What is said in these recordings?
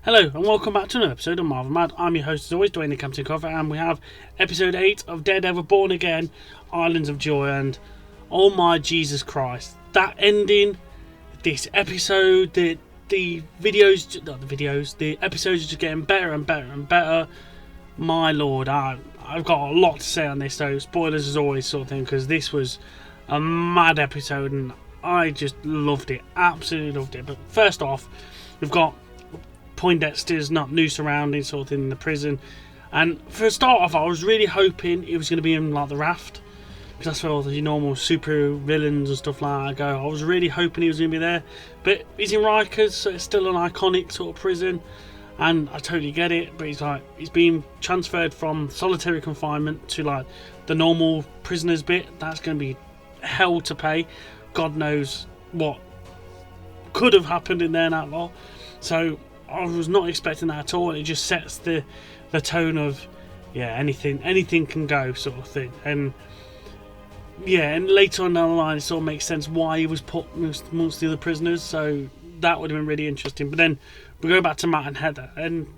Hello and welcome back to another episode of Marvel Mad. I'm your host as always, Dwayne the Captain Cover, and we have episode 8 of Daredevil Born Again, Islands of Joy, and oh my Jesus Christ, that ending, this episode, the episodes are just getting better and better and better. My lord, I've got a lot to say on this, so spoilers as always sort of thing, because this was a mad episode and I just loved it, absolutely loved it. But first off, we've got Poindexter's new surroundings sort of thing in the prison, and for a start off I was really hoping it was going to be in like the raft, because that's where all the normal super villains and stuff like that go. I was really hoping he was going to be there, but he's in Rikers, so it's still an iconic sort of prison, and I totally get it, but he's being transferred from solitary confinement to like the normal prisoners bit. That's going to be hell to pay. God knows what could have happened in there and that lot. So I was not expecting that at all. It just sets the tone of, yeah, anything can go sort of thing. And yeah, and later on down the line it sort of makes sense why he was put amongst the other prisoners, so that would have been really interesting. But then we go back to Matt and Heather, and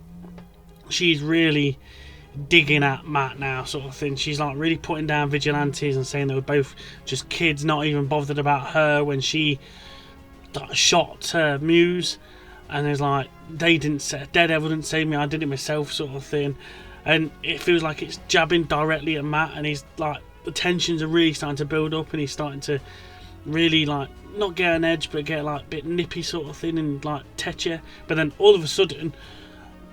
she's really digging at Matt now sort of thing. She's like really putting down vigilantes and saying they were both just kids, not even bothered about her when she shot her muse. And it's like, Daredevil didn't save me, I did it myself sort of thing. And it feels like it's jabbing directly at Matt, and he's like, the tensions are really starting to build up, and he's starting to really like not get an edge but get like a bit nippy sort of thing and like touch you. But then all of a sudden,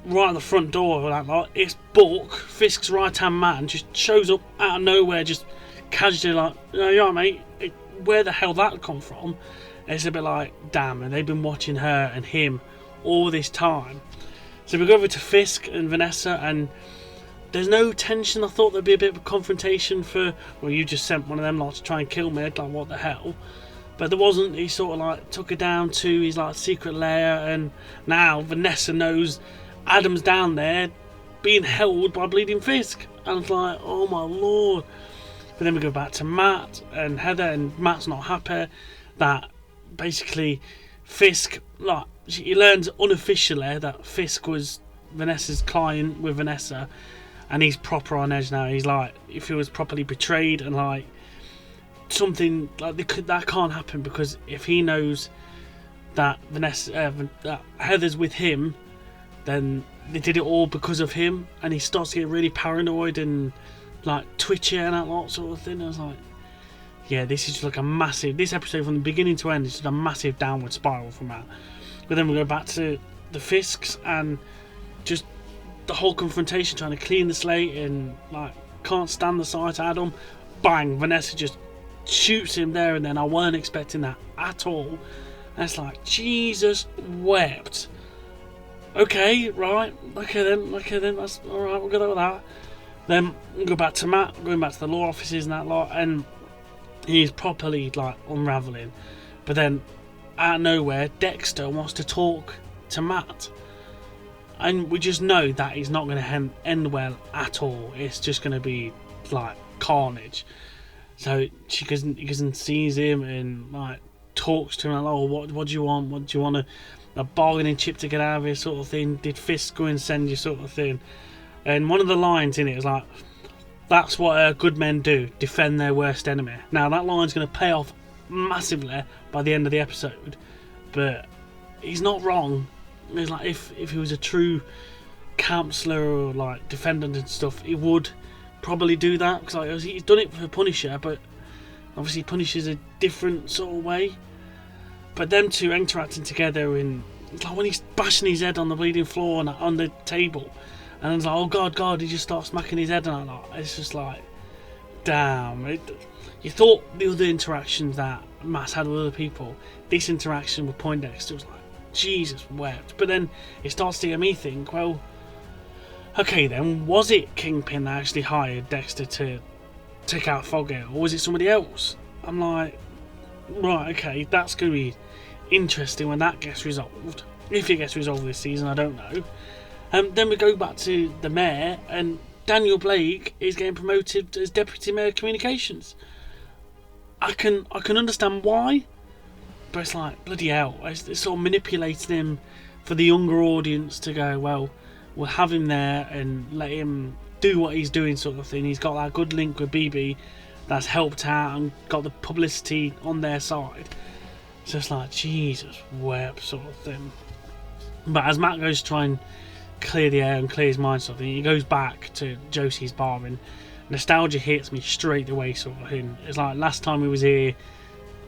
right at the front door, like it's Bulk, Fisk's right hand man, just shows up out of nowhere, just casually like, oh, you alright mate, where the hell that come from? It's a bit like, damn, and they've been watching her and him all this time. So we go over to Fisk and Vanessa, and there's no tension. I thought there'd be a bit of a confrontation for, well, you just sent one of them lot to try and kill me, like what the hell? But there wasn't. He sort of like took her down to his like secret lair, and now Vanessa knows Adam's down there being held by bleeding Fisk, and it's like, oh my lord. But then we go back to Matt and Heather, and Matt's not happy that basically Fisk, like, he learns unofficially that Fisk was Vanessa's client with Vanessa, and he's proper on edge now. He's like, if he was properly betrayed, and like something like that can't happen, because if he knows that that Heather's with him, then they did it all because of him, and he starts to get really paranoid and like twitchy and that lot sort of thing. I was like, yeah, this is just like a massive, this episode from the beginning to end is just a massive downward spiral from that. But then we go back to the Fisks, and just the whole confrontation, trying to clean the slate, and like can't stand the sight of Adam. Bang, Vanessa just shoots him there and then. I weren't expecting that at all. And it's like, Jesus wept. Okay, right, okay then, that's alright, we'll go with that. Then we go back to Matt, going back to the law offices and that lot, and he's properly like unravelling. But then out of nowhere, Dexter wants to talk to Matt, and we just know that he's not going to end well at all. It's just going to be like carnage. So he goes and sees him and like talks to him like, oh, what do you want? What do you want? A bargaining chip to get out of here sort of thing? Did Fisk go and send you sort of thing? And one of the lines in it is like, that's what good men do, defend their worst enemy. Now that line's going to pay off massively by the end of the episode, but he's not wrong. It's like, if he was a true counsellor or like defendant and stuff, he would probably do that, because like, he's done it for Punisher, but obviously Punisher's a different sort of way. But them two interacting together, in like when he's bashing his head on the bleeding floor and on the table, and it's like, oh god, he just starts smacking his head on that. It's just like, damn. You thought the other interactions that Matt had with other people, this interaction with Poindexter was like, Jesus wept. But then it starts to get me think, well, okay then, was it Kingpin that actually hired Dexter to take out Foggy, or was it somebody else? I'm like, right, okay, that's going to be interesting when that gets resolved. If it gets resolved this season, I don't know. Then we go back to the mayor, and Daniel Blake is getting promoted as Deputy Mayor of Communications. I can understand why, but it's like, bloody hell, it's sort of manipulating him for the younger audience to go, well, we'll have him there and let him do what he's doing, sort of thing. He's got that good link with BB that's helped out and got the publicity on their side. It's just like, Jesus wept, sort of thing. But as Matt goes to try and clear the air and clear his mind, sort of thing, he goes back to Josie's bar, and nostalgia hits me straight away, sort of thing. It's like last time we was here,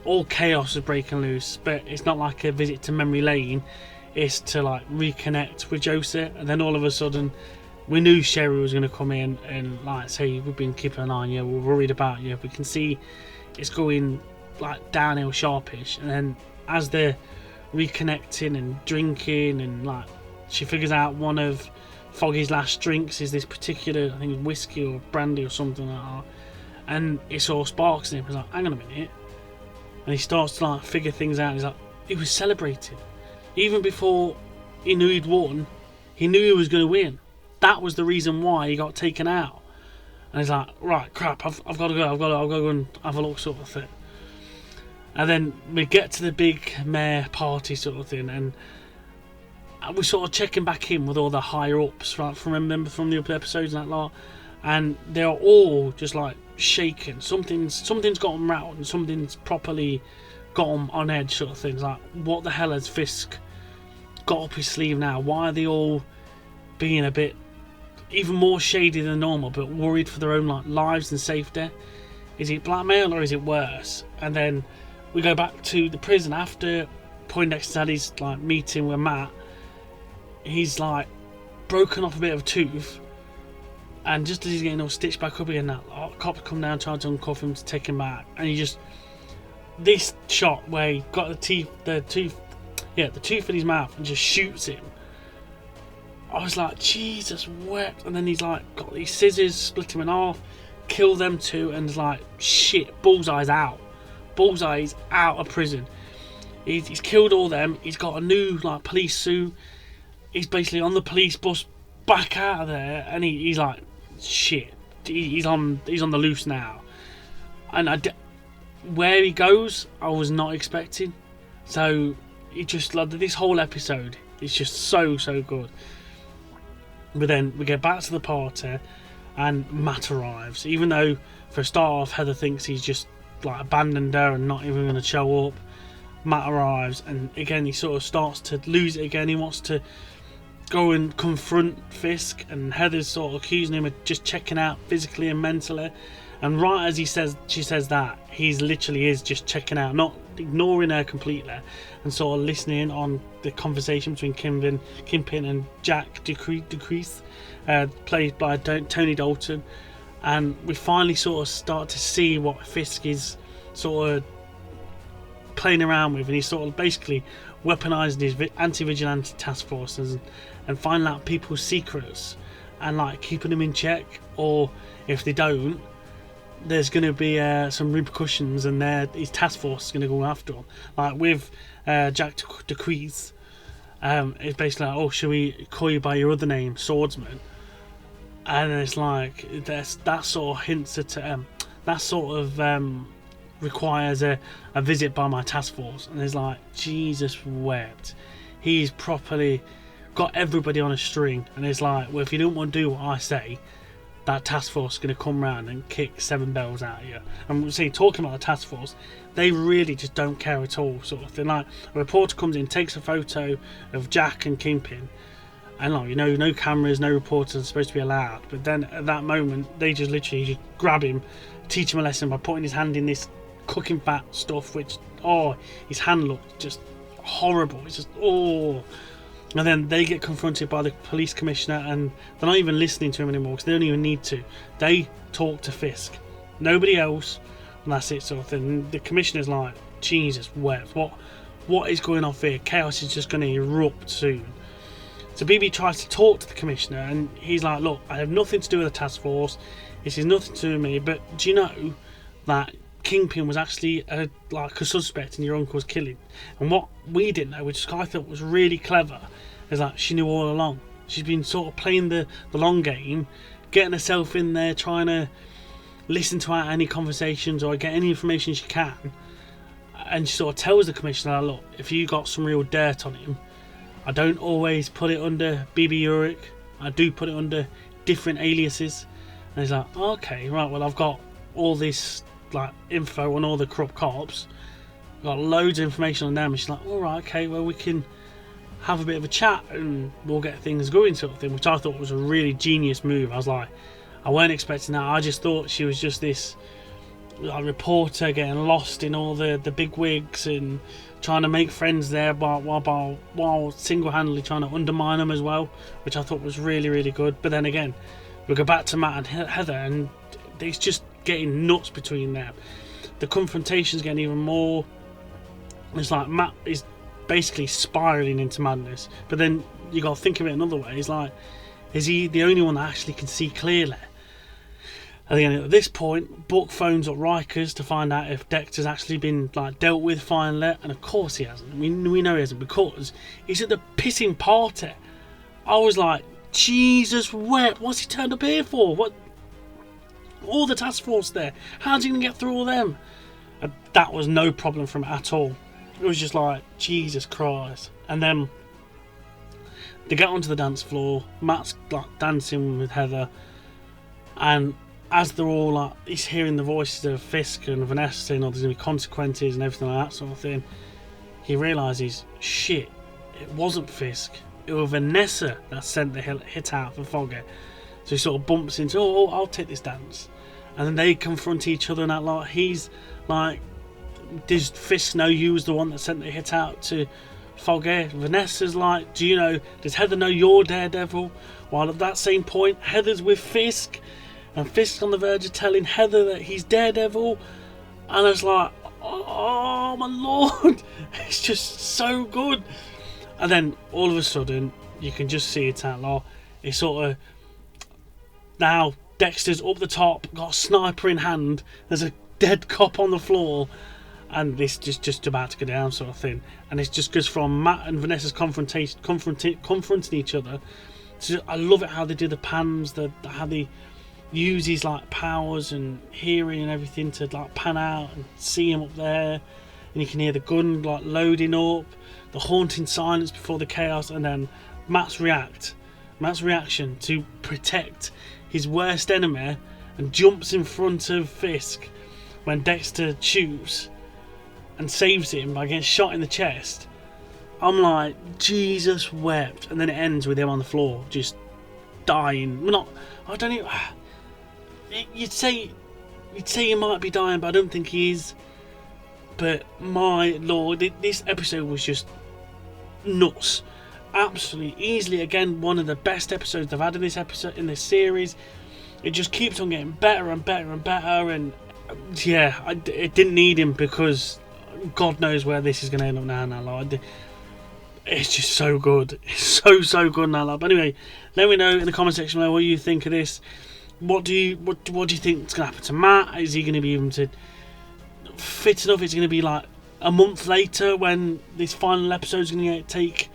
all chaos was breaking loose, but it's not like a visit to memory lane. It's to like reconnect with Josie, and then all of a sudden we knew Sherry was going to come in and like say, we've been keeping an eye on you, we're worried about you, we can see it's going like downhill sharpish. And then as they're reconnecting and drinking, and like she figures out one of Foggy's last drinks is this particular, I think, whiskey or brandy or something like that, and it sort of sparks in him. He's like, hang on a minute, and he starts to like figure things out. He's like, he was celebrating even before he knew he'd won. He knew he was going to win. That was the reason why he got taken out. And he's like, right, crap, I've got to go. I've got to go and have a look, sort of thing. And then we get to the big mayor party, sort of thing, and we're sort of checking back in with all the higher ups, right, from the other episodes and that lot, and they're all just like shaken. Something's got them rattled, and something's properly got them on edge, sort of things. Like, what the hell has Fisk got up his sleeve now? Why are they all being a bit even more shady than normal, but worried for their own like lives and safety? Is it blackmail or is it worse? And then we go back to the prison after Poindexter's had his like meeting with Matt. He's like broken off a bit of a tooth, and just as he's getting all stitched back up again, that cops come down, trying to uncuff him to take him back, and he just, this shot where he got the tooth in his mouth and just shoots him. I was like, Jesus wept. And then he's like got these scissors, split him in half, kill them two, and it's like, shit, Bullseye's out. Bullseye's out of prison. He's killed all them. He's got a new like police suit. He's basically on the police bus back out of there, and he's like, shit. He's on the loose now. And where he goes, I was not expecting. So it just like this whole episode is just so good. But then we get back to the party, and Matt arrives. Even though for a start off, Heather thinks he's just like abandoned her and not even going to show up. Matt arrives, and again he sort of starts to lose it again. He wants to go and confront Fisk, and Heather's sort of accusing him of just checking out physically and mentally. And right as she says that, he's literally is just checking out, not ignoring her completely, and sort of listening on the conversation between Kingpin and Jack Decrease, played by Tony Dalton. And we finally sort of start to see what Fisk is sort of playing around with, and he's sort of basically weaponising his anti-vigilante task forces and finding out people's secrets and like keeping them in check, or if they don't, there's going to be some repercussions, and his task force is going to go after him. Like with Jack Decrease, it's basically like, oh, should we call you by your other name, Swordsman? And it's like that sort of hints at that sort of requires a visit by my task force. And it's like, Jesus wept. He's properly got everybody on a string, and it's like, well, if you don't want to do what I say, that task force is going to come round and kick 7 bells out of you. And we're saying, talking about the task force, they really just don't care at all, sort of thing. Like, a reporter comes in, takes a photo of Jack and Kingpin, and like, you know, no cameras, no reporters are supposed to be allowed. But then at that moment, they just literally just grab him, teach him a lesson by putting his hand in this cooking fat stuff, which, his hand looked just horrible. It's just, And then they get confronted by the police commissioner, and they're not even listening to him anymore because they don't even need to. They talk to Fisk, nobody else, and that's it, sort of thing. And the commissioner's like, Jesus wept. What is going off here? Chaos is just going to erupt soon. So BB tries to talk to the commissioner, and he's like, look, I have nothing to do with the task force. This is nothing to do with me, but do you know that Kingpin was actually a suspect in your uncle's killing? And what we didn't know, which I thought was really clever, is that she knew all along. She's been sort of playing the long game, getting herself in there, trying to listen to any conversations or get any information she can. And she sort of tells the commissioner, look, if you got some real dirt on him, I don't always put it under BB Uric. I do put it under different aliases. And he's like, okay, right, well, I've got all this like info on all the corrupt cops. I've got loads of information on them. And she's like, all right, okay, well, we can have a bit of a chat and we'll get things going, sort of thing, which I thought was a really genius move. I was like, I weren't expecting that. I just thought she was just this like reporter getting lost in all the big wigs and trying to make friends there while single-handedly trying to undermine them as well, which I thought was really, really good. But then again, we go back to Matt and Heather, and it's just getting nuts between them. The confrontation's getting even more. It's like Matt is basically spiraling into madness. But then you got to think of it another way. It's like, is he the only one that actually can see clearly? And then at this point, Buck phones up Rikers to find out if Dexter's actually been like dealt with finally, and of course he hasn't. We know he hasn't because he's at the pissing party. I was like, Jesus wept. What's he turned up here for? What? All the task force there. How's he gonna get through all them? And that was no problem for him at all. It was just like, Jesus Christ. And then they get onto the dance floor. Matt's like dancing with Heather, and as they're all like, he's hearing the voices of Fisk and Vanessa saying, oh, there's going to be consequences and everything like that sort of thing, he realises, shit, it wasn't Fisk, it was Vanessa that sent the hit out for Foggy. So he sort of bumps into, oh, I'll take this dance. And then they confront each other and that, like, he's like, does Fisk know you was the one that sent the hit out to Foggy? Vanessa's like, does Heather know you're Daredevil? While at that same point, Heather's with Fisk, and Fisk's on the verge of telling Heather that he's Daredevil. And I was like, oh my lord, it's just so good. And then all of a sudden, you can just see it out loud. It's sort of, now Dexter's up the top, got a sniper in hand, there's a dead cop on the floor, and this just about to go down sort of thing. And it just goes from Matt and Vanessa's confronting each other. So I love it how they do the pans, how they use his like powers and hearing and everything to like pan out and see him up there, and you can hear the gun like loading up, the haunting silence before the chaos, and then Matt's reaction to protect his worst enemy and jumps in front of Fisk when Dexter shoots and saves him by getting shot in the chest. I'm like, Jesus wept. And then it ends with him on the floor just dying. I don't even, you'd say he might be dying, but I don't think he is. But my lord, this episode was just nuts. Absolutely, easily, again, one of the best episodes I've had in this series. It just keeps on getting better and better and better, and yeah, it didn't need him because God knows where this is going to end up now. Like, it's just so good. It's so good now. But anyway, let me know in the comment section below what you think of this. What do you think is going to happen to Matt? Is he going to be able to fit enough? Is it going to be like a month later when this final episode is going to take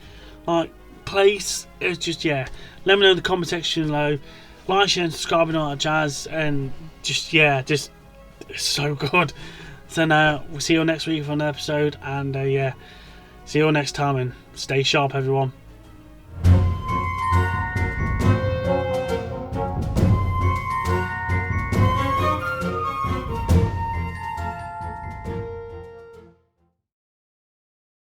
like place? It's just, yeah, let me know in the comment section below. Like, share and subscribe and all that jazz, and just it's so good. So now we'll see you all next week for another episode, and see you all next time, and stay sharp everyone.